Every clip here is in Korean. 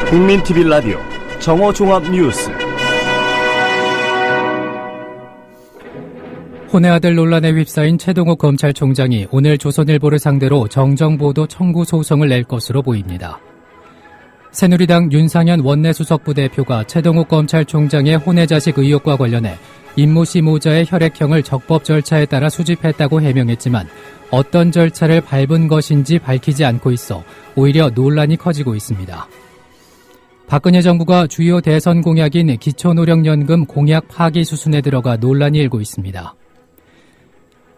국민TV 라디오 정오종합뉴스. 혼의 아들 논란에 휩싸인 최동욱 검찰총장이 오늘 조선일보를 상대로 정정보도 청구 소송을 낼 것으로 보입니다. 새누리당 윤상현 원내수석 부대표가 최동욱 검찰총장의 혼의 자식 의혹과 관련해 임모 씨 모자의 혈액형을 적법 절차에 따라 수집했다고 해명했지만 어떤 절차를 밟은 것인지 밝히지 않고 있어 오히려 논란이 커지고 있습니다. 박근혜 정부가 주요 대선 공약인 기초노령연금 공약 파기 수순에 들어가 논란이 일고 있습니다.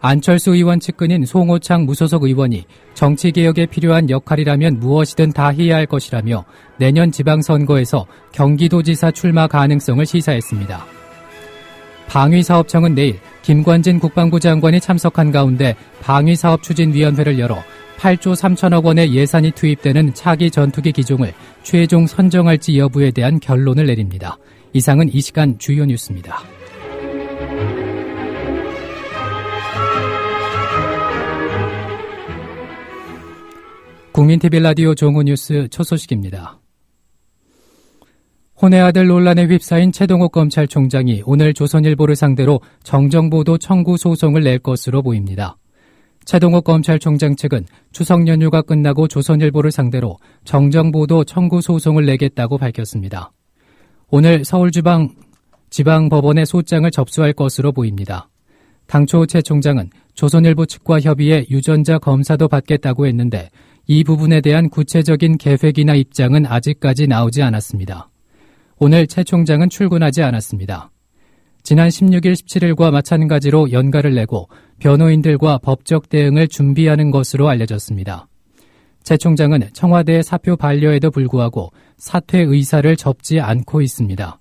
안철수 의원 측근인 송호창 무소속 의원이 정치개혁에 필요한 역할이라면 무엇이든 다 해야 할 것이라며 내년 지방선거에서 경기도지사 출마 가능성을 시사했습니다. 방위사업청은 내일 김관진 국방부 장관이 참석한 가운데 방위사업추진위원회를 열어 8조 3천억 원의 예산이 투입되는 차기 전투기 기종을 최종 선정할지 여부에 대한 결론을 내립니다. 이상은 이 시간 주요 뉴스입니다. 국민TV 라디오 정오뉴스 첫 소식입니다. 혼의 아들 논란에 휩싸인 최동욱 검찰총장이 오늘 조선일보를 상대로 정정보도 청구 소송을 낼 것으로 보입니다. 최동욱 검찰총장 측은 추석 연휴가 끝나고 조선일보를 상대로 정정보도 청구 소송을 내겠다고 밝혔습니다. 오늘 서울지방법원에 소장을 접수할 것으로 보입니다. 당초 최 총장은 조선일보 측과 협의해 유전자 검사도 받겠다고 했는데 이 부분에 대한 구체적인 계획이나 입장은 아직까지 나오지 않았습니다. 오늘 최 총장은 출근하지 않았습니다. 지난 16일, 17일과 마찬가지로 연가를 내고 변호인들과 법적 대응을 준비하는 것으로 알려졌습니다. 최 총장은 청와대의 사표 반려에도 불구하고 사퇴 의사를 접지 않고 있습니다.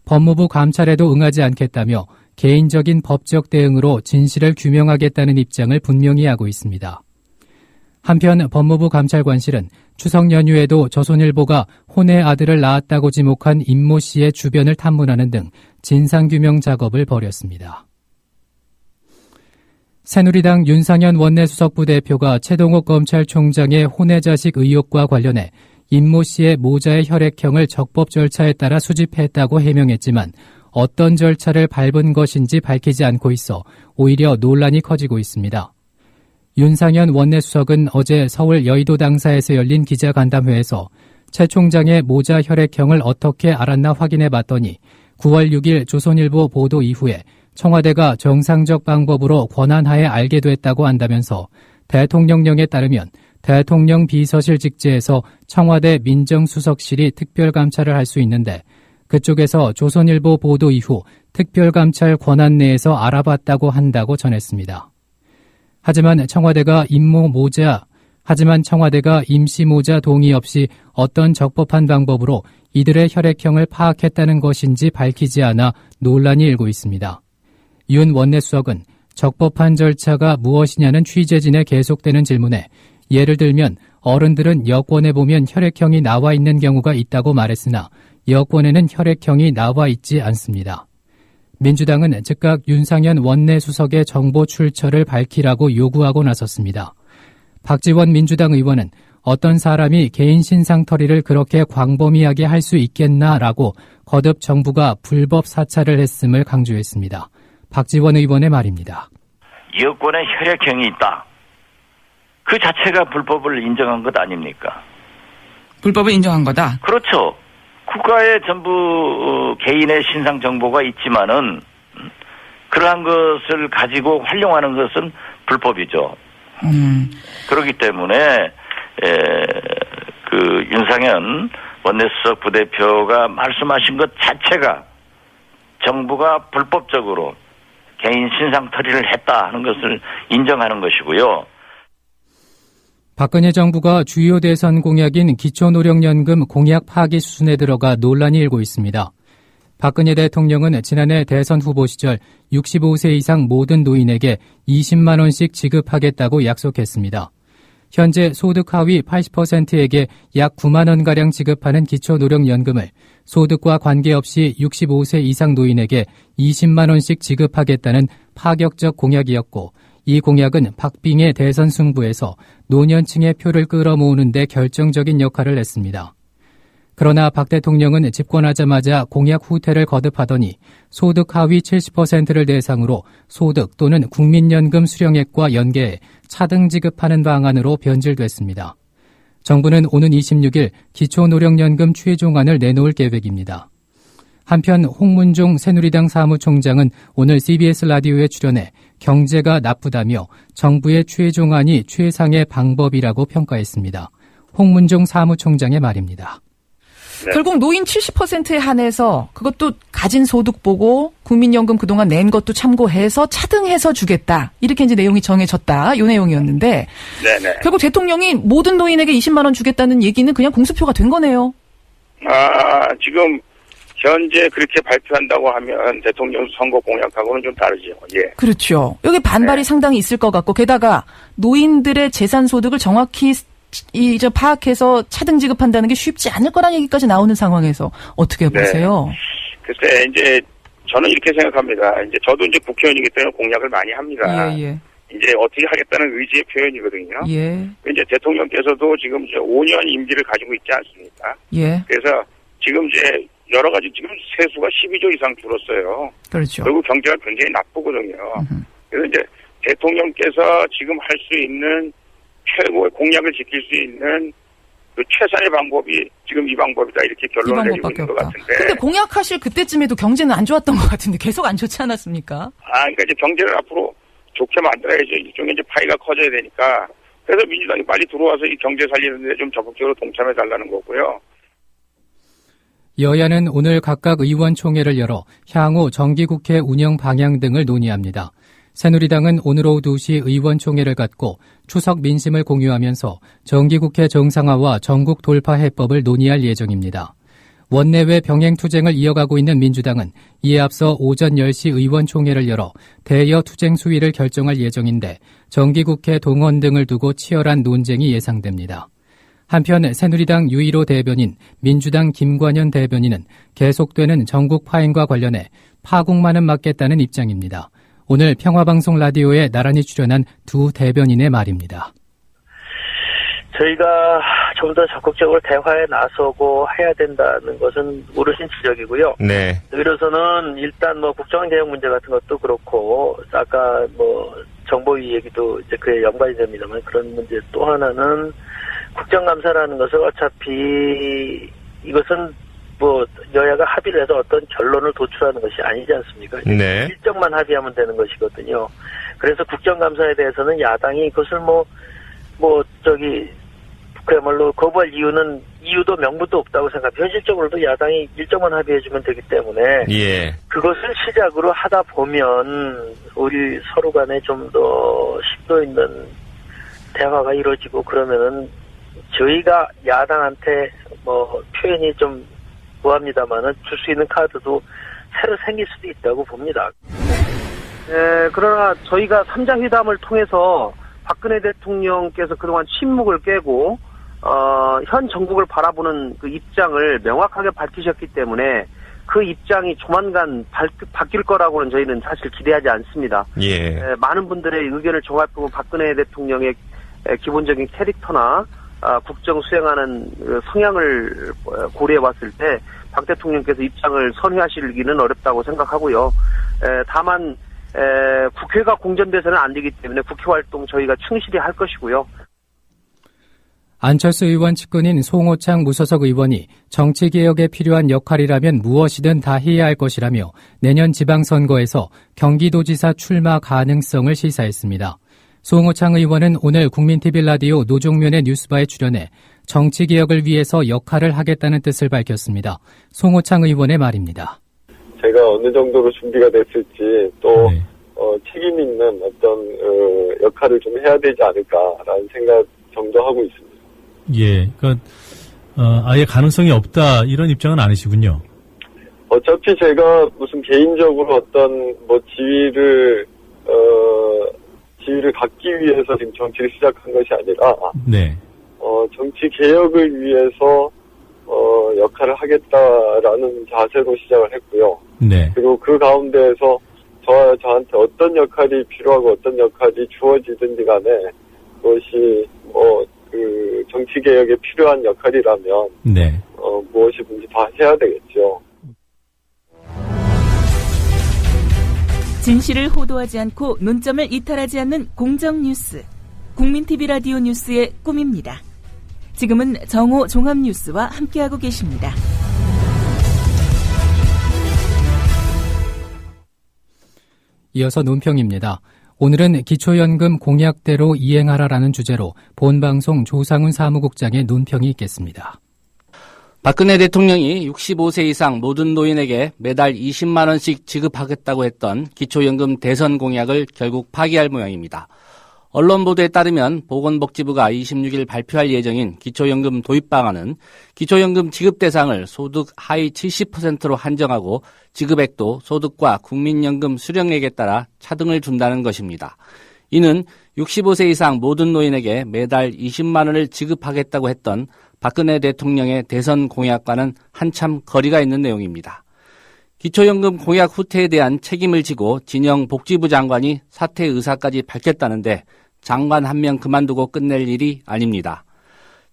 법무부 감찰에도 응하지 않겠다며 개인적인 법적 대응으로 진실을 규명하겠다는 입장을 분명히 하고 있습니다. 한편 법무부 감찰관실은 추석 연휴에도 조선일보가 혼의 아들을 낳았다고 지목한 임모 씨의 주변을 탐문하는 등 진상규명 작업을 벌였습니다. 새누리당 윤상현 원내수석 부대표가 최동욱 검찰총장의 혼의 자식 의혹과 관련해 임모 씨의 모자의 혈액형을 적법 절차에 따라 수집했다고 해명했지만 어떤 절차를 밟은 것인지 밝히지 않고 있어 오히려 논란이 커지고 있습니다. 윤상현 원내수석은 어제 서울 여의도 당사에서 열린 기자간담회에서 최 총장의 모자 혈액형을 어떻게 알았나 확인해 봤더니 9월 6일 조선일보 보도 이후에 청와대가 정상적 방법으로 권한하에 알게 됐다고 한다면서 대통령령에 따르면 대통령 비서실 직제에서 청와대 민정수석실이 특별감찰을 할 수 있는데 그쪽에서 조선일보 보도 이후 특별감찰 권한 내에서 알아봤다고 한다고 전했습니다. 하지만 청와대가 임씨 모자 동의 없이 어떤 적법한 방법으로 이들의 혈액형을 파악했다는 것인지 밝히지 않아 논란이 일고 있습니다. 윤 원내수석은 적법한 절차가 무엇이냐는 취재진의 계속되는 질문에 예를 들면 어른들은 여권에 보면 혈액형이 나와 있는 경우가 있다고 말했으나 여권에는 혈액형이 나와 있지 않습니다. 민주당은 즉각 윤상현 원내수석의 정보 출처를 밝히라고 요구하고 나섰습니다. 박지원 민주당 의원은 어떤 사람이 개인 신상털이를 그렇게 광범위하게 할 수 있겠나라고 거듭 정부가 불법 사찰을 했음을 강조했습니다. 박지원 의원의 말입니다. 여권에 혈액형이 있다. 그 자체가 불법을 인정한 것 아닙니까? 불법을 인정한 거다? 그렇죠. 국가에 전부 개인의 신상 정보가 있지만은 그러한 것을 가지고 활용하는 것은 불법이죠. 그렇기 때문에 그 윤상현 원내수석 부대표가 말씀하신 것 자체가 정부가 불법적으로 개인 신상 처리를 했다 하는 것을 인정하는 것이고요. 박근혜 정부가 주요 대선 공약인 기초노령연금 공약 파기 수순에 들어가 논란이 일고 있습니다. 박근혜 대통령은 지난해 대선 후보 시절 65세 이상 모든 노인에게 20만 원씩 지급하겠다고 약속했습니다. 현재 소득 하위 80%에게 약 9만 원가량 지급하는 기초노령연금을 소득과 관계없이 65세 이상 노인에게 20만 원씩 지급하겠다는 파격적 공약이었고 이 공약은 박빙의 대선 승부에서 노년층의 표를 끌어모으는 데 결정적인 역할을 했습니다. 그러나 박 대통령은 집권하자마자 공약 후퇴를 거듭하더니 소득 하위 70%를 대상으로 소득 또는 국민연금 수령액과 연계해 차등 지급하는 방안으로 변질됐습니다. 정부는 오는 26일 기초노령연금 최종안을 내놓을 계획입니다. 한편 홍문종 새누리당 사무총장은 오늘 CBS 라디오에 출연해 경제가 나쁘다며 정부의 최종안이 최상의 방법이라고 평가했습니다. 홍문종 사무총장의 말입니다. 네. 결국 노인 70%에 한해서 그것도 가진 소득 보고 국민연금 그동안 낸 것도 참고해서 차등해서 주겠다. 이렇게 이제 내용이 정해졌다. 이 내용이었는데 네네. 결국 대통령이 모든 노인에게 20만 원 주겠다는 얘기는 그냥 공수표가 된 거네요. 지금 현재 그렇게 발표한다고 하면 대통령 선거 공약하고는 좀 다르죠. 예. 그렇죠. 여기 반발이 상당히 있을 것 같고 게다가 노인들의 재산 소득을 정확히 파악해서 차등 지급한다는 게 쉽지 않을 거라는 얘기까지 나오는 상황에서 어떻게 보세요? 글쎄, 이제 저는 이렇게 생각합니다. 이제 저도 이제 국회의원이기 때문에 공약을 많이 합니다. 예. 이제 어떻게 하겠다는 의지의 표현이거든요. 예. 이제 대통령께서도 지금 이제 5년 임기를 가지고 있지 않습니까? 예. 그래서 지금 이제 여러 가지 지금 세수가 12조 이상 줄었어요. 그렇죠. 그리고 경제가 굉장히 나쁘거든요. 그래서 이제 대통령께서 지금 할 수 있는 최고의 공약을 지킬 수 있는 그 최선의 방법이 지금 이 방법이다 이렇게 결론을 내리고 있는 것 같은데. 근데 공약하실 그때쯤에도 경제는 안 좋았던 것 같은데 계속 안 좋지 않았습니까? 그러니까 이제 경제를 앞으로 좋게 만들어야죠. 일종의 이제 파이가 커져야 되니까. 그래서 민주당이 빨리 들어와서 이 경제 살리는 데 좀 적극적으로 동참해 달라는 거고요. 여야는 오늘 각각 의원총회를 열어 향후 정기국회 운영 방향 등을 논의합니다. 새누리당은 오늘 오후 2시 의원총회를 갖고 추석 민심을 공유하면서 정기국회 정상화와 전국 돌파 해법을 논의할 예정입니다. 원내외 병행투쟁을 이어가고 있는 민주당은 이에 앞서 오전 10시 의원총회를 열어 대여 투쟁 수위를 결정할 예정인데 정기국회 동원 등을 두고 치열한 논쟁이 예상됩니다. 한편 새누리당 유일호 대변인, 민주당 김관현 대변인은 계속되는 전국 파행과 관련해 파국만은 막겠다는 입장입니다. 오늘 평화방송 라디오에 나란히 출연한 두 대변인의 말입니다. 저희가 좀 더 적극적으로 대화에 나서고 해야 된다는 것은 오르신 지적이고요. 네. 여기로서는 일단 국정개혁 문제 같은 것도 그렇고 아까 정보위 얘기도 이제 그에 연관이 됩니다만 그런 문제 또 하나는 국정감사라는 것을 어차피 이것은 여야가 합의를 해서 어떤 결론을 도출하는 것이 아니지 않습니까? 네. 일정만 합의하면 되는 것이거든요. 그래서 국정감사에 대해서는 야당이 그것을 그야말로 거부할 이유도 명분도 없다고 생각합니다. 현실적으로도 야당이 일정만 합의해주면 되기 때문에 예. 그것을 시작으로 하다 보면 우리 서로 간에 좀 더 심도 있는 대화가 이루어지고 그러면은 저희가 야당한테 표현이 좀 뭐합니다만은 줄 수 있는 카드도 새로 생길 수도 있다고 봅니다. 그러나 저희가 3자 회담을 통해서 박근혜 대통령께서 그동안 침묵을 깨고 현 정국을 바라보는 그 입장을 명확하게 밝히셨기 때문에 그 입장이 조만간 바뀔 거라고는 저희는 사실 기대하지 않습니다. 예. 많은 분들의 의견을 종합해보면 박근혜 대통령의 기본적인 캐릭터나 국정 수행하는 성향을 고려해봤을 때 박 대통령께서 입장을 선회하시기는 어렵다고 생각하고요. 다만 국회가 공전돼서는 안 되기 때문에 국회 활동 저희가 충실히 할 것이고요. 안철수 의원 측근인 송호창 무소속 의원이 정치개혁에 필요한 역할이라면 무엇이든 다 해야 할 것이라며 내년 지방선거에서 경기도지사 출마 가능성을 시사했습니다. 송호창 의원은 오늘 국민TV 라디오 노종면의 뉴스바에 출연해 정치개혁을 위해서 역할을 하겠다는 뜻을 밝혔습니다. 송호창 의원의 말입니다. 제가 어느 정도로 준비가 됐을지 또 책임 있는 어떤 역할을 좀 해야 되지 않을까라는 생각 정도 하고 있습니다. 예, 그러니까 아예 가능성이 없다 이런 입장은 아니시군요. 어차피 제가 무슨 개인적으로 어떤 지위를 갖기 위해서 지금 정치를 시작한 것이 아니라 네. 정치 개혁을 위해서 역할을 하겠다라는 자세로 시작을 했고요. 네. 그리고 그 가운데에서 저한테 어떤 역할이 필요하고 어떤 역할이 주어지든지 간에 그것이 그 정치 개혁에 필요한 역할이라면 네. 무엇이든지 다 해야 되겠죠. 진실을 호도하지 않고 논점을 이탈하지 않는 공정 뉴스. 국민TV 라디오 뉴스의 꿈입니다. 지금은 정오 종합뉴스와 함께하고 계십니다. 이어서 논평입니다. 오늘은 기초연금 공약대로 이행하라라는 주제로 본방송 조상훈 사무국장의 논평이 있겠습니다. 박근혜 대통령이 65세 이상 모든 노인에게 매달 20만 원씩 지급하겠다고 했던 기초연금 대선 공약을 결국 파기할 모양입니다. 언론 보도에 따르면 보건복지부가 26일 발표할 예정인 기초연금 도입 방안은 기초연금 지급 대상을 소득 하위 70%로 한정하고 지급액도 소득과 국민연금 수령액에 따라 차등을 준다는 것입니다. 이는 65세 이상 모든 노인에게 매달 20만 원을 지급하겠다고 했던 박근혜 대통령의 대선 공약과는 한참 거리가 있는 내용입니다. 기초연금 공약 후퇴에 대한 책임을 지고 진영 복지부 장관이 사퇴 의사까지 밝혔다는데 장관 한 명 그만두고 끝낼 일이 아닙니다.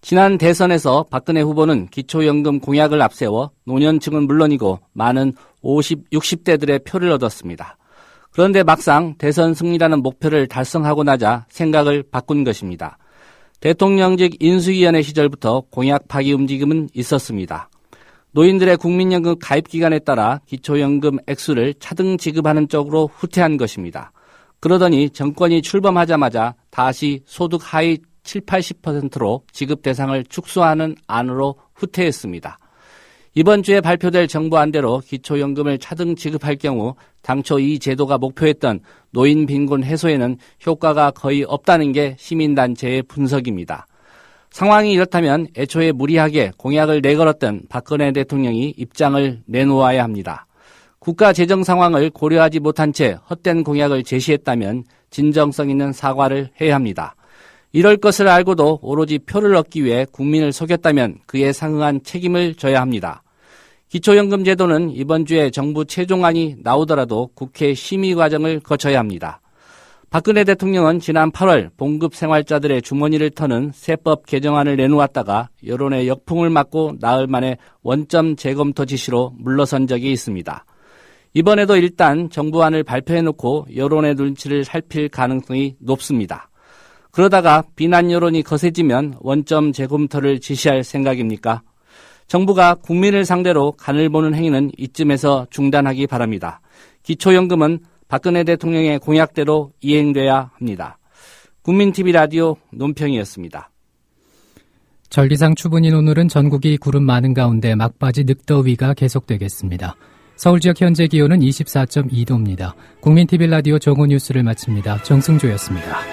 지난 대선에서 박근혜 후보는 기초연금 공약을 앞세워 노년층은 물론이고 많은 50, 60대들의 표를 얻었습니다. 그런데 막상 대선 승리라는 목표를 달성하고 나자 생각을 바꾼 것입니다. 대통령직 인수위원회 시절부터 공약 파기 움직임은 있었습니다. 노인들의 국민연금 가입 기간에 따라 기초연금 액수를 차등 지급하는 쪽으로 후퇴한 것입니다. 그러더니 정권이 출범하자마자 다시 소득 하위 7, 80%로 지급 대상을 축소하는 안으로 후퇴했습니다. 이번 주에 발표될 정부 안대로 기초연금을 차등 지급할 경우 당초 이 제도가 목표했던 노인 빈곤 해소에는 효과가 거의 없다는 게 시민단체의 분석입니다. 상황이 이렇다면 애초에 무리하게 공약을 내걸었던 박근혜 대통령이 입장을 내놓아야 합니다. 국가 재정 상황을 고려하지 못한 채 헛된 공약을 제시했다면 진정성 있는 사과를 해야 합니다. 이럴 것을 알고도 오로지 표를 얻기 위해 국민을 속였다면 그에 상응한 책임을 져야 합니다. 기초연금 제도는 이번 주에 정부 최종안이 나오더라도 국회 심의 과정을 거쳐야 합니다. 박근혜 대통령은 지난 8월 봉급 생활자들의 주머니를 터는 세법 개정안을 내놓았다가 여론의 역풍을 맞고 나흘 만에 원점 재검토 지시로 물러선 적이 있습니다. 이번에도 일단 정부안을 발표해놓고 여론의 눈치를 살필 가능성이 높습니다. 그러다가 비난 여론이 거세지면 원점 재검토를 지시할 생각입니까? 정부가 국민을 상대로 간을 보는 행위는 이쯤에서 중단하기 바랍니다. 기초연금은 박근혜 대통령의 공약대로 이행돼야 합니다. 국민TV 라디오 논평이었습니다. 전리상 추분인 오늘은 전국이 구름 많은 가운데 막바지 늑더위가 계속되겠습니다. 서울 지역 현재 기온은 24.2도입니다. 국민TV 라디오 정오 뉴스를 마칩니다. 정승조였습니다.